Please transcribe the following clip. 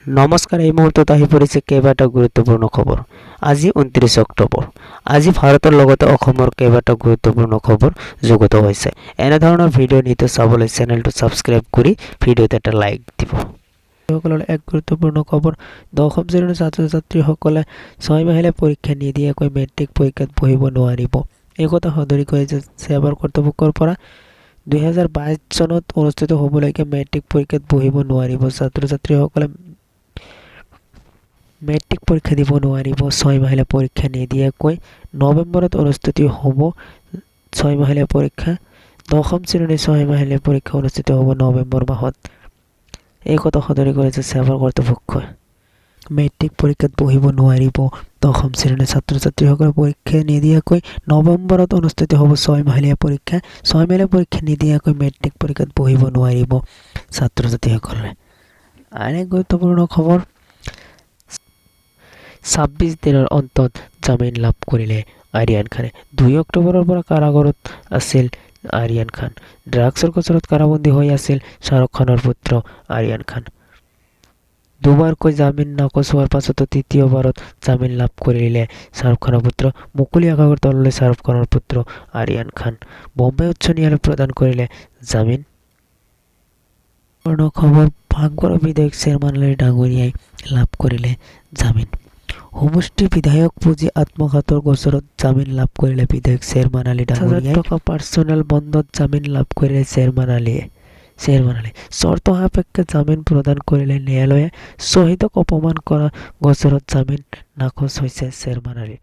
নমস্কাৰ, এই মুহূৰ্তত আহি পৰিছে কেইবাটা গুৰুত্বপূৰ্ণ খবৰ। আজি 29 অক্টোবৰ। আজি ভাৰতৰ লগতে অসমৰ কেইবাটা গুৰুত্বপূৰ্ণ খবৰ যুগুত হৈছে। এনে ধৰণৰ ভিডিঅ' নিতে চাবলৈ চেনেলটো ছাবস্ক্ৰাইব কৰি ভিডিঅ'ত এটা লাইক দিব। সকলৰ এক গুৰুত্বপূৰ্ণ খবৰ, দশম শ্ৰেণীৰ ছাত্ৰ-ছাত্ৰীসকলে 6 মাহিলীয়া পৰীক্ষা নিদিয়াকৈ মেট্ৰিক পৰীক্ষাত বহিব নোৱাৰিব। এই কথা সদৰি কৰিছে সেৱাৰ কৰ্তৃপক্ষৰ পৰা। 2022 চনত অনুষ্ঠিত হ'বলগীয়া মেট্ৰিক পৰীক্ষাত বহিব নোৱাৰিব। ছাত্ৰ-ছাত্ৰীসকলে মেট্ৰিক পৰীক্ষা দিব নোৱাৰিব। 6 মাহিলীয়া পৰীক্ষা নিদিয়াকৈ নৱেম্বৰত অনুষ্ঠিত হ'ব 6 মাহিলীয়া পৰীক্ষা। দশম শ্ৰেণীৰ 6 মাহিলীয়া পৰীক্ষা অনুষ্ঠিত হ'ব নৱেম্বৰ মাহত। এই কথা সদৰি কৰিছে সেৱাৰ কৰ্তৃপক্ষই। মেট্ৰিক পৰীক্ষাত বহিব নোৱাৰিব দশম শ্ৰেণীৰ ছাত্ৰ-ছাত্ৰীসকলে পৰীক্ষা নিদিয়াকৈ নৱেম্বৰত অনুষ্ঠিত হ'ব 6 মাহিলীয়া পৰীক্ষা। 6 মাহিলীয়া পৰীক্ষা নিদিয়াকৈ মেট্ৰিক পৰীক্ষাত বহিব নোৱাৰিব ছাত্ৰ-ছাত্ৰীসকলে। আন এক গুৰুত্বপূৰ্ণ খবৰ, 26 দিনৰ অন্তত জামিন লাভ কৰিলে আৰিয়ান খানে। 2 অক্টোবৰৰ পৰা কাৰাগাৰত আছিল আৰিয়ান খান। ড্ৰাগছৰ গোচৰত কাৰাবন্দী হৈ আছিল শ্বাহৰুখ খানৰ পুত্ৰ আৰিয়ান খান। দুবাৰকৈ জামিন নাকচ হোৱাৰ পাছতো তৃতীয়বাৰত জামিন লাভ কৰিলে শ্বাহৰুখ খানৰ পুত্ৰ। মুকলি আকাশৰ তললৈ শ্বাহৰুখ খানৰ পুত্ৰ আৰিয়ান খান। বম্বে উচ্চ ন্যায়ালয়ে প্ৰদান কৰিলে জামিন। খবৰ, ভাগৱৰ বিধায়ক চেয়াৰমান আলী ডাঙৰীয়াই লাভ কৰিলে জামিন। সমষ্টি বিধায়ক পুঁজি আত্মঘাতৰ গোচৰত জামিন লাভ কৰিলে বিধায়ক চেয়াৰমান আলী ডাঙৰীয়াই। টকা পাৰ্চনেল বণ্ডত জামিন লাভ কৰিলে চেয়াৰমান আলীয়ে। চৰ্ত সাপেক্ষে জামিন প্ৰদান কৰিলে ন্যায়ালয়ে। শ্বহীদক অপমান কৰা গোচৰত জামিন নাকচ হৈছে চেয়াৰমান আলীৰ।